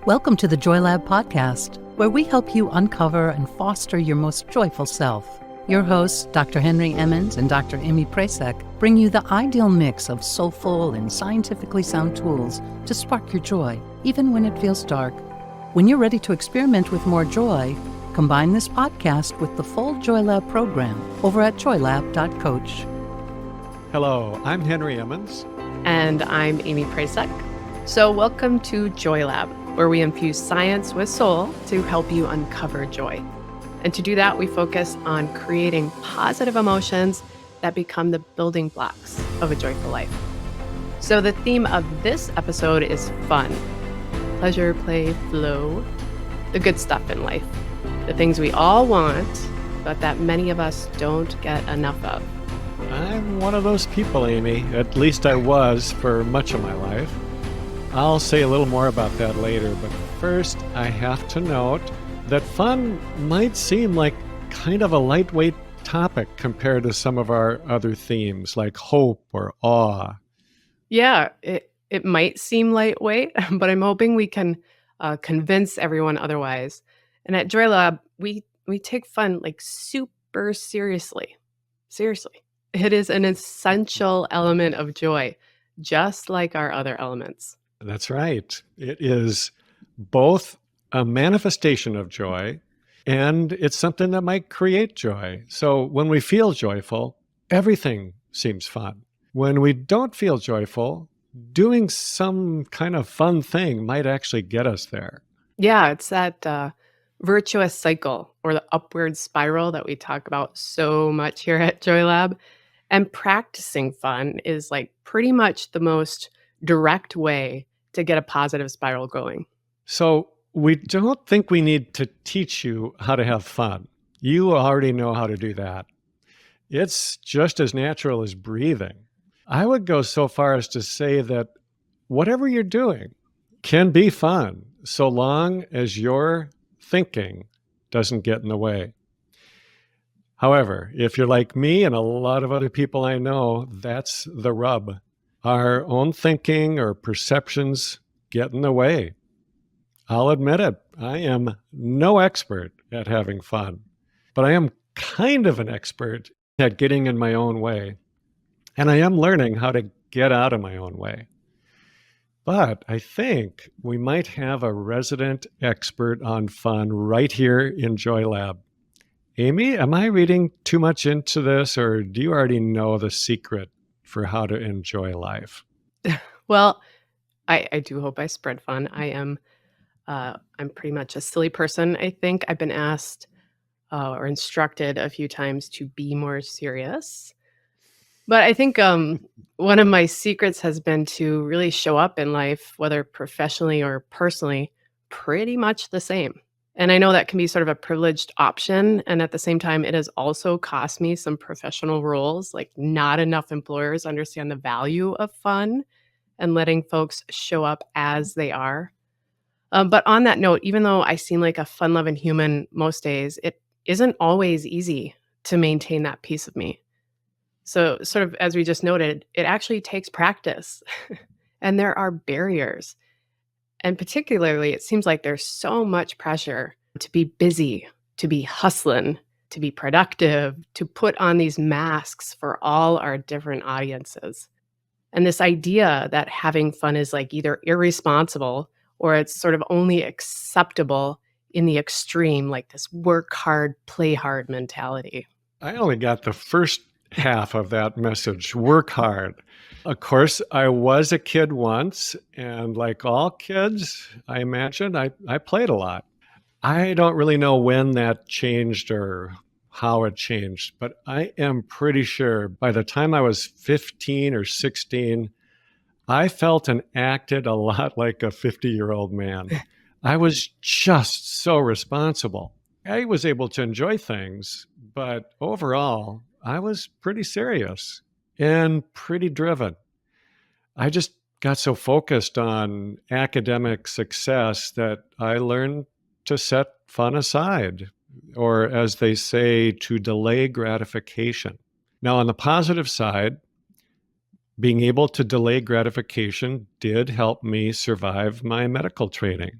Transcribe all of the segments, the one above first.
Welcome to the Joy Lab podcast, where we help you uncover and foster your most joyful self. Your hosts, Dr. Henry Emmons and Dr. Amy Prasek, bring you the ideal mix of soulful and scientifically sound tools to spark your joy, even when it feels dark. When you're ready to experiment with more joy, combine this podcast with the full Joy Lab program over at joylab.coach. Hello, I'm Henry Emmons. And I'm Amy Prasek. So welcome to Joy Lab, where we infuse science with soul to help you uncover joy. And to do that, we focus on creating positive emotions that become the building blocks of a joyful life. So the theme of this episode is fun. Pleasure, play, flow, the good stuff in life. The things we all want, but that many of us don't get enough of. I'm one of those people, Amy. At least I was for much of my life. I'll say a little more about that later, but first I have to note that fun might seem like kind of a lightweight topic compared to some of our other themes like hope or awe. Yeah, it might seem lightweight, but I'm hoping we can convince everyone otherwise. And at Joy Lab, we take fun like super seriously. Seriously. It is an essential element of joy, just like our other elements. That's right. It is both a manifestation of joy and it's something that might create joy. So when we feel joyful, everything seems fun. When we don't feel joyful, doing some kind of fun thing might actually get us there. Yeah, it's that virtuous cycle or the upward spiral that we talk about so much here at Joy Lab. And practicing fun is like pretty much the most direct way to get a positive spiral going. So we don't think we need to teach you how to have fun. You already know how to do that. It's just as natural as breathing. I would go so far as to say that whatever you're doing can be fun, so long as your thinking doesn't get in the way. However, if you're like me and a lot of other people I know, that's the rub. Our own thinking or perceptions get in the way. I'll admit it, I am no expert at having fun, but I am kind of an expert at getting in my own way. And I am learning how to get out of my own way. But I think we might have a resident expert on fun right here in Joy Lab. Amy, am I reading too much into this, or do you already know the secret for how to enjoy life? Well, I do hope I spread fun. I'm pretty much a silly person, I think. I've been asked or instructed a few times to be more serious. But I think one of my secrets has been to really show up in life, whether professionally or personally, pretty much the same. And I know that can be sort of a privileged option. And at the same time, it has also cost me some professional roles. Like not enough employers understand the value of fun and letting folks show up as they are. But on that note, even though I seem like a fun-loving human most days, it isn't always easy to maintain that piece of me. So sort of as we just noted, it actually takes practice and there are barriers. And particularly, it seems like there's so much pressure to be busy, to be hustling, to be productive, to put on these masks for all our different audiences. And this idea that having fun is like either irresponsible or it's sort of only acceptable in the extreme, like this work hard, play hard mentality. I only got the first half of that message, work hard. Of course, I was a kid once, and like all kids, I imagine, I played a lot. I don't really know when that changed or how it changed, but I am pretty sure by the time I was 15 or 16, I felt and acted a lot like a 50-year-old man. I was just so responsible. I was able to enjoy things, but overall, I was pretty serious and pretty driven. I just got so focused on academic success that I learned to set fun aside, or as they say, to delay gratification. Now, on the positive side, being able to delay gratification did help me survive my medical training.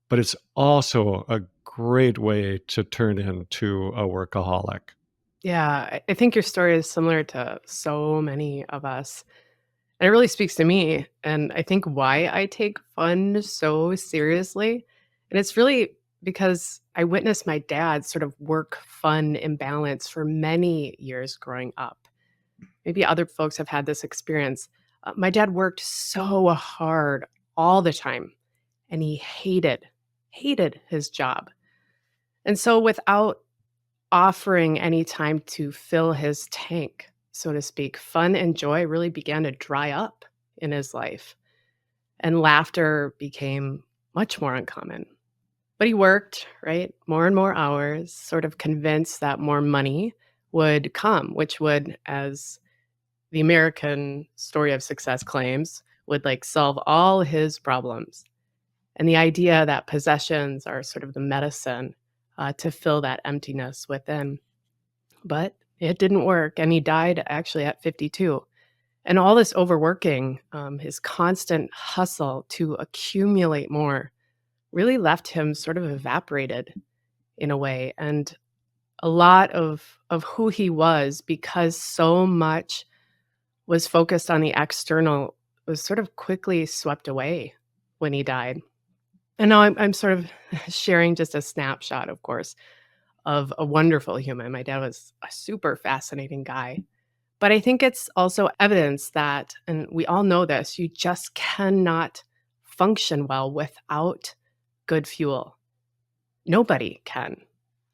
but it's also a great way to turn into a workaholic. Yeah, I think your story is similar to so many of us. And it really speaks to me, and I think why I take fun so seriously. And it's really because I witnessed my dad sort of work fun imbalance for many years growing up. Maybe other folks have had this experience. My dad worked so hard all the time, and he hated his job. And so without offering any time to fill his tank, so to speak, fun and joy really began to dry up in his life, and laughter became much more uncommon. But he worked, right? More and more hours, sort of convinced that more money would come, which would, as the American story of success claims, would like solve all his problems. And the idea that possessions are sort of the medicine to fill that emptiness within. But it didn't work. And he died actually at 52. And all this overworking, his constant hustle to accumulate more, really left him sort of evaporated in a way. And a lot of who he was, because so much was focused on the external, was sort of quickly swept away when he died. And now I'm sort of sharing just a snapshot, of course, of a wonderful human. My dad was a super fascinating guy. But I think it's also evidence that, and we all know this, you just cannot function well without good fuel. Nobody can.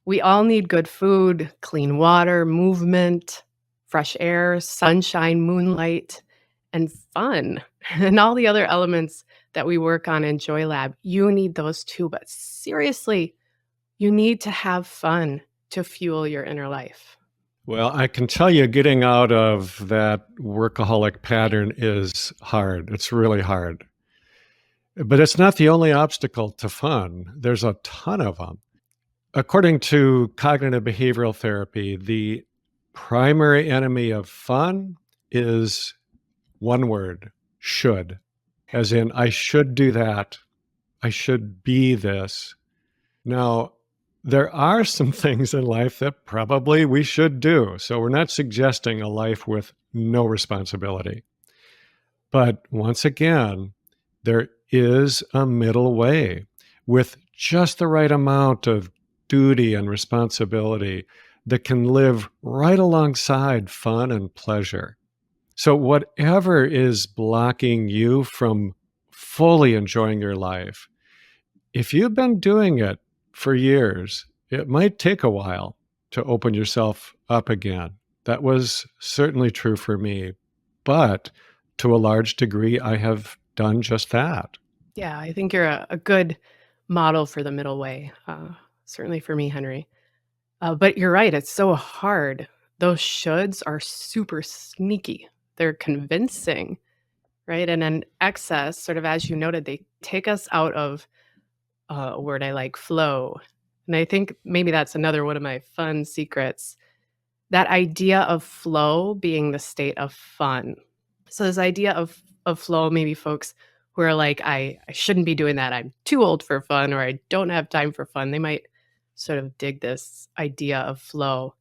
We all need good food, clean water, movement, fresh air, sunshine, moonlight, and fun, and all the other elements that we work on in Joy Lab. You need those too. But seriously, you need to have fun to fuel your inner life. Well, I can tell you getting out of that workaholic pattern is hard. It's really hard. But it's not the only obstacle to fun. There's a ton of them. According to cognitive behavioral therapy, the primary enemy of fun is one word: should. As in, I should do that. I should be this. Now, there are some things in life that probably we should do. So we're not suggesting a life with no responsibility. But once again, there is a middle way with just the right amount of duty and responsibility that can live right alongside fun and pleasure. So whatever is blocking you from fully enjoying your life, if you've been doing it for years, it might take a while to open yourself up again. That was certainly true for me, but to a large degree, I have done just that. Yeah, I think you're a good model for the middle way, certainly for me, Henry. But you're right, it's so hard. Those shoulds are super sneaky. They're convincing, right? And then excess, sort of as you noted, they take us out of a word I like, flow. And I think maybe that's another one of my fun secrets. That idea of flow being the state of fun. So this idea of flow, maybe folks who are like, I shouldn't be doing that. I'm too old for fun, or I don't have time for fun. They might sort of dig this idea of flow.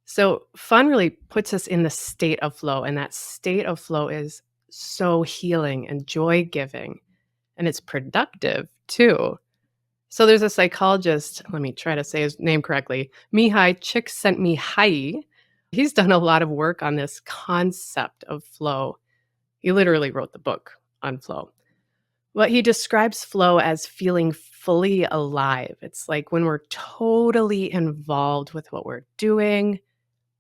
So fun really puts us in the state of flow. And that state of flow is so healing and joy giving. And it's productive too. So there's a psychologist, let me try to say his name correctly, Mihai Csikszentmihalyi. He's done a lot of work on this concept of flow. He literally wrote the book on flow. Well, he describes flow as feeling fully alive. It's like when we're totally involved with what we're doing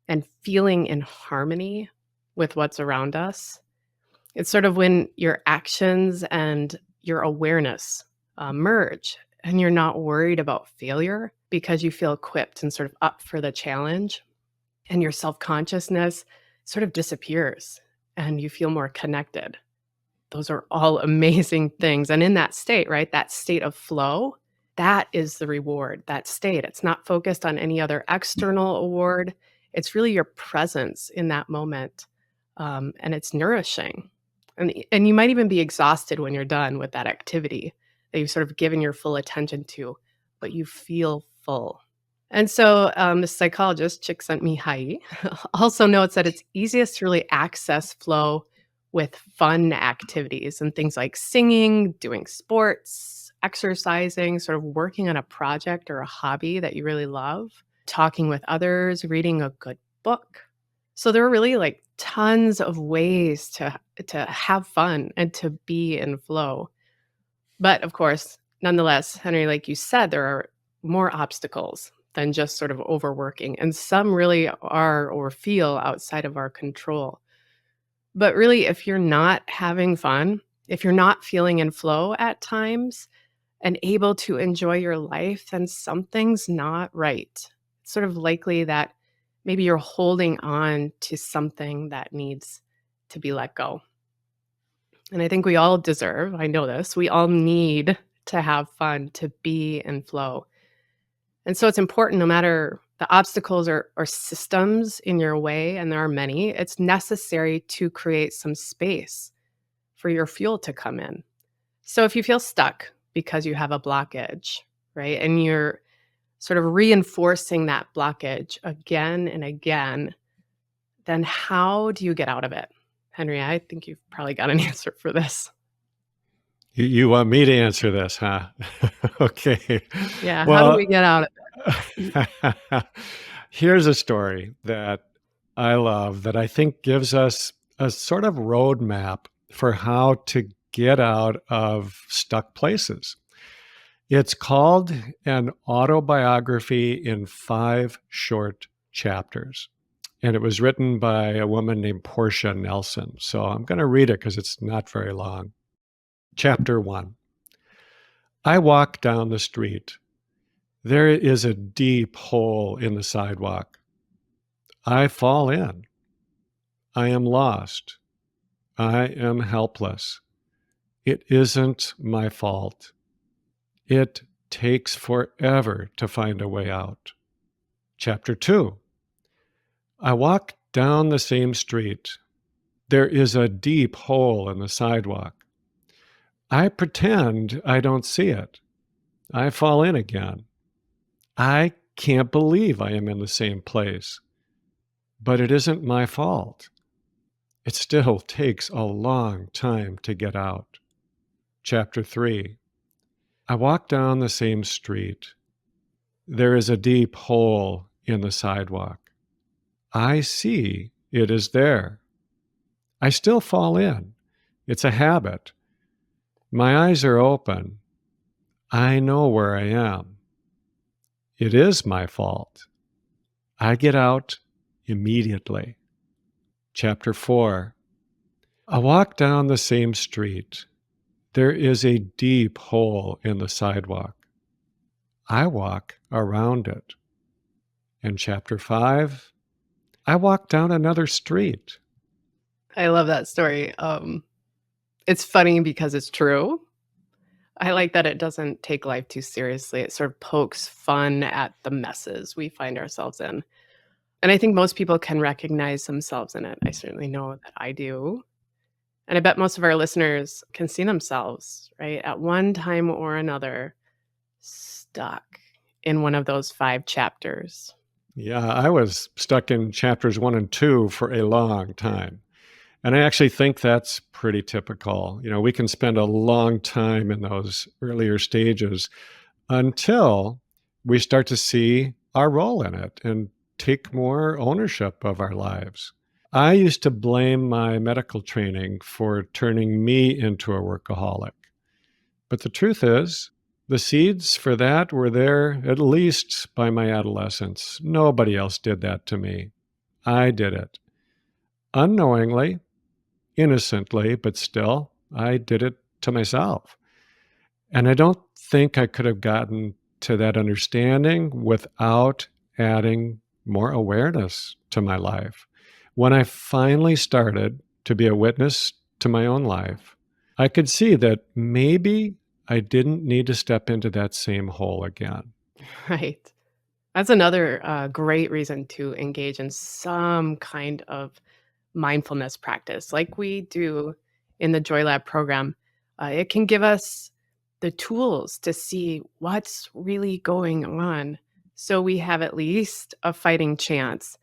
and feeling in harmony with what's around us. It's sort of when your actions and your awareness merge, and you're not worried about failure because you feel equipped and sort of up for the challenge, and your self-consciousness sort of disappears and you feel more connected. Those are all amazing things. And in that state, right, that state of flow, that is the reward, that state. It's not focused on any other external award. It's really your presence in that moment. And it's nourishing. And you might even be exhausted when you're done with that activity. that you've sort of given your full attention to, but you feel full. And so the psychologist, Csikszentmihalyi, also notes that it's easiest to really access flow with fun activities and things like singing, doing sports, exercising, sort of working on a project or a hobby that you really love, talking with others, reading a good book. So there are really like tons of ways to have fun and to be in flow. But of course, nonetheless, Henry, like you said, there are more obstacles than just sort of overworking. And some really are or feel outside of our control. But really, if you're not having fun, if you're not feeling in flow at times and able to enjoy your life, then something's not right. It's sort of likely that maybe you're holding on to something that needs to be let go. And I think we all deserve, I know this, we all need to have fun, to be in flow. And so it's important, no matter the obstacles or systems in your way, and there are many, it's necessary to create some space for your fuel to come in. So if you feel stuck because you have a blockage, right, and you're sort of reinforcing that blockage again and again, then how do you get out of it? Henry, I think you've probably got an answer for this. You want me to answer this, huh? Okay. Yeah, how do Well, we get out of it? here's a story that I love that I think gives us a sort of roadmap for how to get out of stuck places. It's called An Autobiography in 5 Short Chapters. And it was written by a woman named Portia Nelson. So I'm going to read it because it's not very long. Chapter 1. I walk down the street. There is a deep hole in the sidewalk. I fall in. I am lost. I am helpless. It isn't my fault. It takes forever to find a way out. Chapter 2. I walk down the same street. There is a deep hole in the sidewalk. I pretend I don't see it. I fall in again. I can't believe I am in the same place. But it isn't my fault. It still takes a long time to get out. Chapter 3. I walk down the same street. There is a deep hole in the sidewalk. I see it is there. I still fall in. It's a habit. My eyes are open. I know where I am. It is my fault. I get out immediately. Chapter 4. I walk down the same street. There is a deep hole in the sidewalk. I walk around it. And chapter 5. I walk down another street. I love that story. It's funny because it's true. I like that it doesn't take life too seriously. It sort of pokes fun at the messes we find ourselves in. And I think most people can recognize themselves in it. I certainly know that I do. And I bet most of our listeners can see themselves, right, at one time or another, stuck in one of those 5 chapters. Yeah, I was stuck in chapters 1 and 2 for a long time. And I actually think that's pretty typical. You know, we can spend a long time in those earlier stages until we start to see our role in it and take more ownership of our lives. I used to blame my medical training for turning me into a workaholic. But the truth is, the seeds for that were there at least by my adolescence. Nobody else did that to me. I did it. Unknowingly, innocently, but still, I did it to myself. And I don't think I could have gotten to that understanding without adding more awareness to my life. When I finally started to be a witness to my own life, I could see that maybe I didn't need to step into that same hole again. Right. That's another great reason to engage in some kind of mindfulness practice like we do in the Joy Lab program. It can give us the tools to see what's really going on, so we have at least a fighting chance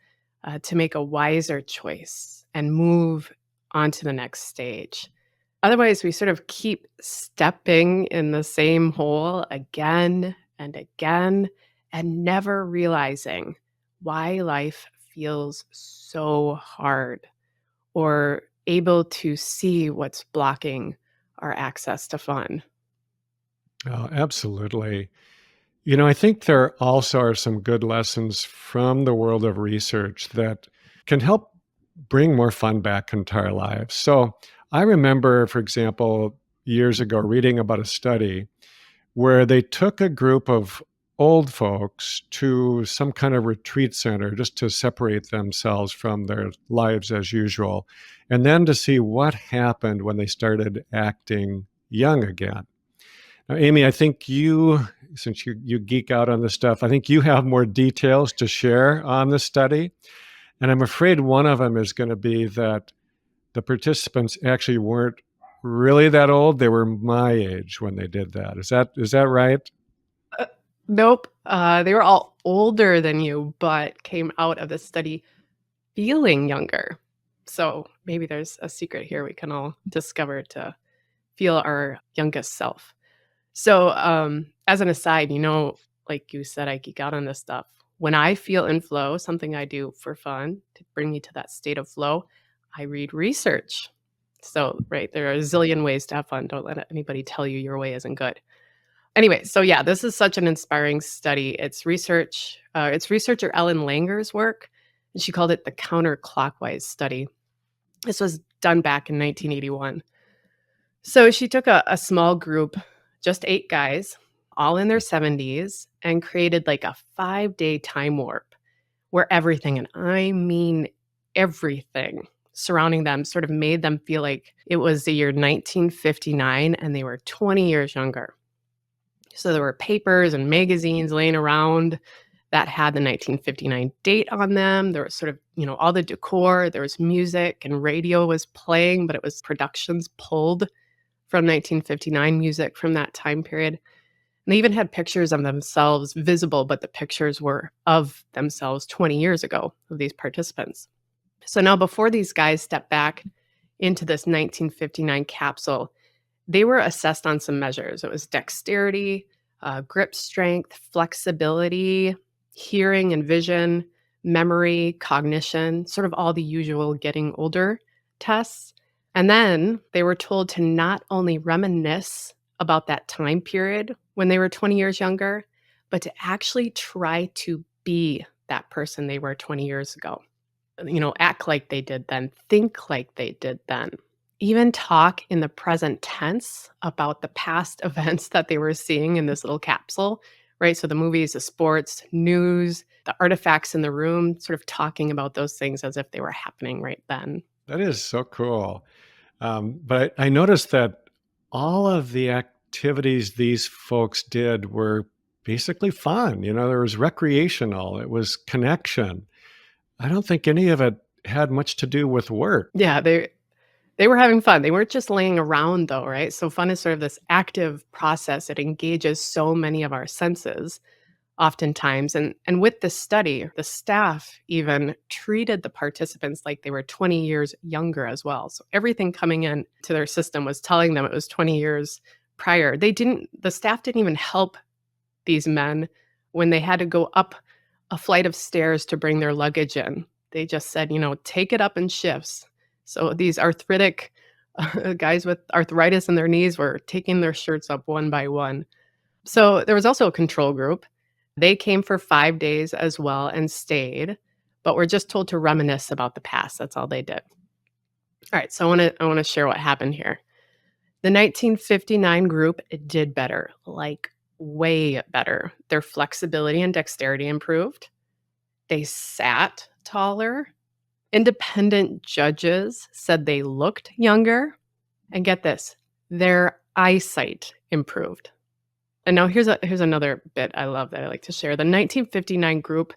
to make a wiser choice and move on to the next stage. Otherwise, we sort of keep stepping in the same hole again and again and never realizing why life feels so hard or able to see what's blocking our access to fun. Oh, absolutely. I think there also are some good lessons from the world of research that can help bring more fun back into our lives. So I remember, for example, years ago reading about a study where they took a group of old folks to some kind of retreat center just to separate themselves from their lives as usual, and then to see what happened when they started acting young again. Now, Amy, I think since you geek out on this stuff, I think you have more details to share on the study. And I'm afraid one of them is going to be that the participants actually weren't really that old. They were my age when they did that. Is that right? Uh, nope. They were all older than you, but came out of the study feeling younger. So maybe there's a secret here we can all discover to feel our youngest self. So, as an aside, like you said, I geek out on this stuff. When I feel in flow, something I do for fun to bring me to that state of flow, I read research. So, right, there are a zillion ways to have fun. Don't let anybody tell you your way isn't good. Anyway, so yeah, this is such an inspiring study. It's research. It's researcher Ellen Langer's work, and she called it the Counterclockwise Study. This was done back in 1981. So she took a small group, just 8 guys, all in their 70s, and created like a 5-day time warp where everything, and I mean everything, surrounding them sort of made them feel like it was the year 1959 and they were 20 years younger. So there were papers and magazines laying around that had the 1959 date on them. There was sort of, all the decor, there was music and radio was playing, but it was productions pulled from 1959 music from that time period. And they even had pictures of themselves visible, but the pictures were of themselves 20 years ago of these participants. So now before these guys stepped back into this 1959 capsule, they were assessed on some measures. It was dexterity, grip strength, flexibility, hearing and vision, memory, cognition, sort of all the usual getting older tests. And then they were told to not only reminisce about that time period when they were 20 years younger, but to actually try to be that person they were 20 years ago. Act like they did then, think like they did then. Even talk in the present tense about the past events that they were seeing in this little capsule, right? So the movies, the sports, news, the artifacts in the room, sort of talking about those things as if they were happening right then. That is so cool. But I noticed that all of the activities these folks did were basically fun. There was recreational, it was connection. I don't think any of it had much to do with work. Yeah, they were having fun. They weren't just laying around though, right? So fun is sort of this active process. It engages so many of our senses oftentimes. And with this study, the staff even treated the participants like they were 20 years younger as well. So everything coming in to their system was telling them it was 20 years prior. The staff didn't even help these men when they had to go up a flight of stairs to bring their luggage in. They just said, take it up in shifts. So these arthritic guys with arthritis in their knees were taking their shirts up one by one. So there was also a control group. They came for 5 days as well and stayed, but were just told to reminisce about the past. That's all they did. All right, so I want to share what happened here. The 1959 group did better, like way better. Their flexibility and dexterity improved. They sat taller. Independent judges said they looked younger. And get this, their eyesight improved. And now here's another bit I love that I like to share. The 1959 group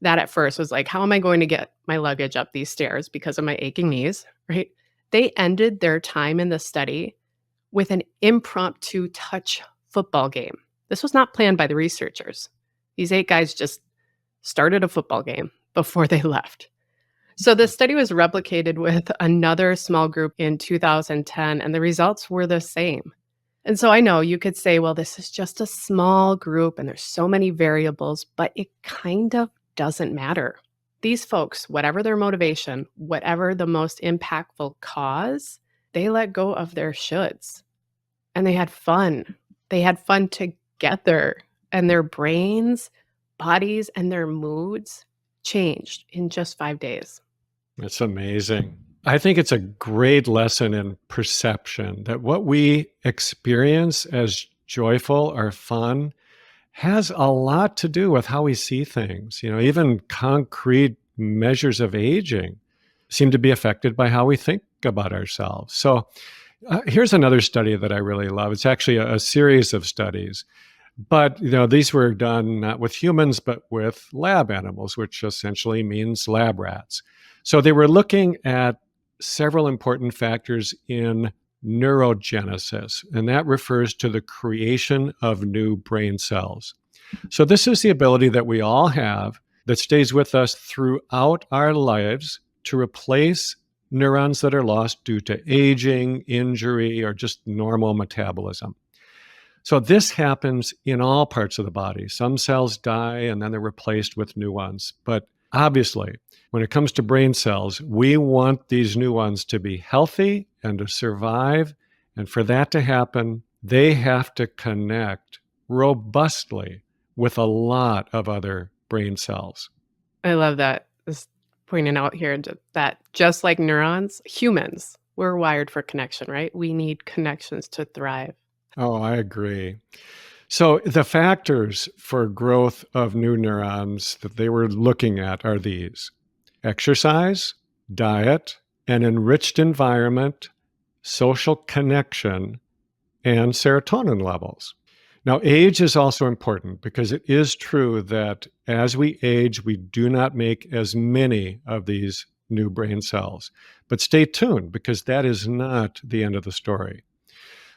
that at first was like, how am I going to get my luggage up these stairs because of my aching knees, right? They ended their time in the study with an impromptu touch football game. This was not planned by the researchers. These 8 guys just started a football game before they left. So the study was replicated with another small group in 2010, and the results were the same. And so I know you could say, well, this is just a small group and there's so many variables, but it kind of doesn't matter. These folks, whatever their motivation, whatever the most impactful cause, they let go of their shoulds. And they had fun. They had fun together. And their brains, bodies, and their moods changed in just 5 days. That's amazing. I think it's a great lesson in perception that what we experience as joyful or fun has a lot to do with how we see things. Even concrete measures of aging seem to be affected by how we think about ourselves. So here's another study that I really love. It's actually a series of studies, but these were done not with humans, but with lab animals, which essentially means lab rats. So they were looking at several important factors in neurogenesis, and that refers to the creation of new brain cells. So this is the ability that we all have that stays with us throughout our lives to replace neurons that are lost due to aging, injury, or just normal metabolism. So this happens in all parts of the body. Some cells die and then they're replaced with new ones. But obviously, when it comes to brain cells, we want these new ones to be healthy and to survive. And for that to happen, they have to connect robustly with a lot of other brain cells. I love that. Just pointing out here that just like neurons, humans, we're wired for connection, right? We need connections to thrive. Oh, I agree. So the factors for growth of new neurons that they were looking at are these: exercise, diet, an enriched environment, social connection, and serotonin levels. Now, age is also important because it is true that as we age, we do not make as many of these new brain cells. But stay tuned because that is not the end of the story.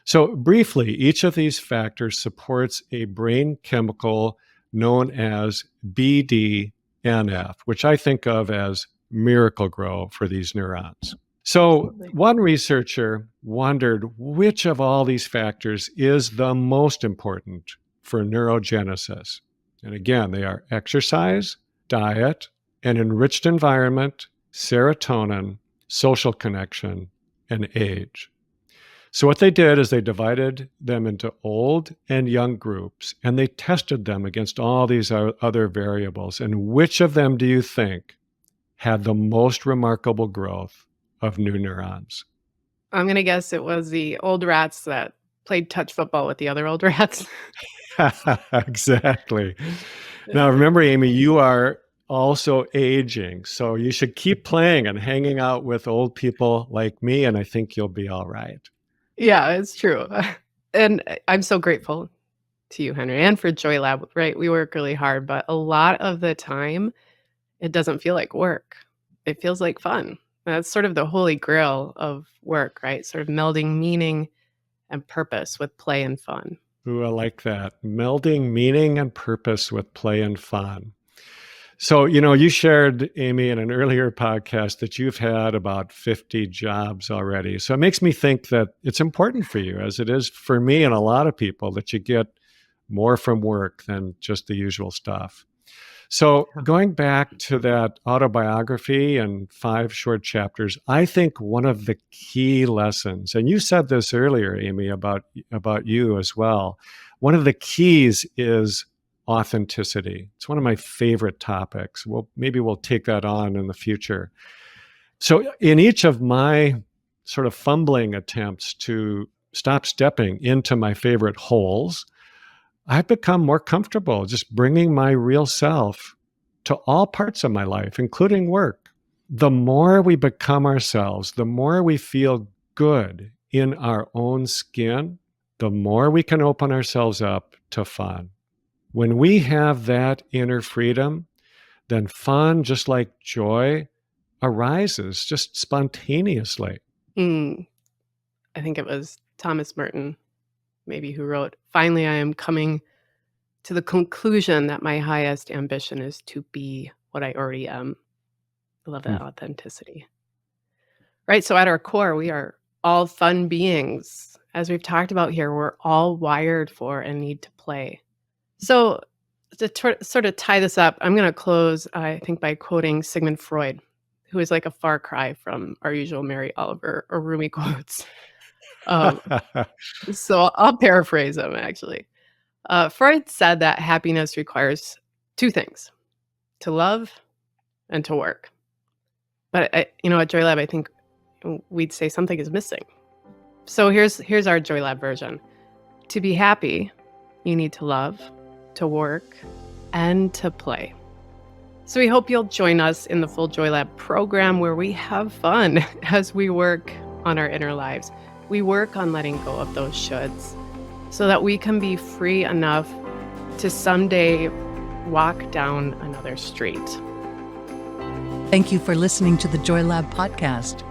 So briefly, each of these factors supports a brain chemical known as BDNF, which I think of as Miracle-Gro for these neurons. So one researcher wondered which of all these factors is the most important for neurogenesis. And again, they are exercise, diet, an enriched environment, serotonin, social connection, and age. So what they did is they divided them into old and young groups, and they tested them against all these other variables. And which of them do you think had the most remarkable growth of new neurons? I'm going to guess it was the old rats that played touch football with the other old rats. Exactly. Now, remember, Amy, you are also aging, so you should keep playing and hanging out with old people like me, and I think you'll be all right. Yeah, it's true. And I'm so grateful to you, Henry, and for Joy Lab, right? We work really hard, but a lot of the time, it doesn't feel like work. It feels like fun. That's sort of the holy grail of work, right? Sort of melding meaning and purpose with play and fun. Ooh, I like that. Melding meaning and purpose with play and fun. So, you shared, Amy, in an earlier podcast that you've had about 50 jobs already. So it makes me think that it's important for you, as it is for me and a lot of people, that you get more from work than just the usual stuff. So going back to that autobiography and 5 short chapters, I think one of the key lessons, and you said this earlier, Amy, about you as well, one of the keys is authenticity. It's one of my favorite topics. Maybe we'll take that on in the future. So in each of my sort of fumbling attempts to stop stepping into my favorite holes, I've become more comfortable just bringing my real self to all parts of my life, including work. The more we become ourselves, the more we feel good in our own skin, the more we can open ourselves up to fun. When we have that inner freedom, then fun, just like joy, arises just spontaneously. I think it was Thomas Merton maybe, who wrote, "Finally, I am coming to the conclusion that my highest ambition is to be what I already am." I love that authenticity. Right, so at our core, we are all fun beings. As we've talked about here, we're all wired for and need to play. So to sort of tie this up, I'm going to close, I think, by quoting Sigmund Freud, who is like a far cry from our usual Mary Oliver or Rumi quotes. Um, so I'll paraphrase him, actually. Freud said that happiness requires two things: to love and to work. But at JoyLab, I think we'd say something is missing. So here's our JoyLab version. To be happy, you need to love, to work, and to play. So we hope you'll join us in the full JoyLab program, where we have fun as we work on our inner lives. We work on letting go of those shoulds so that we can be free enough to someday walk down another street. Thank you for listening to the JoyLab podcast.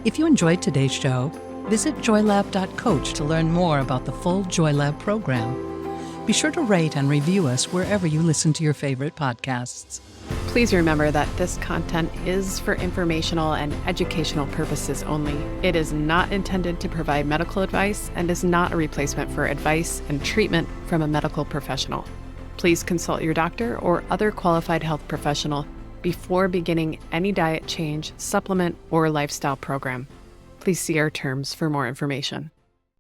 If you enjoyed today's show, visit joylab.coach to learn more about the full JoyLab program. Be sure to rate and review us wherever you listen to your favorite podcasts. Please remember that this content is for informational and educational purposes only. It is not intended to provide medical advice and is not a replacement for advice and treatment from a medical professional. Please consult your doctor or other qualified health professional before beginning any diet change, supplement, or lifestyle program. Please see our terms for more information.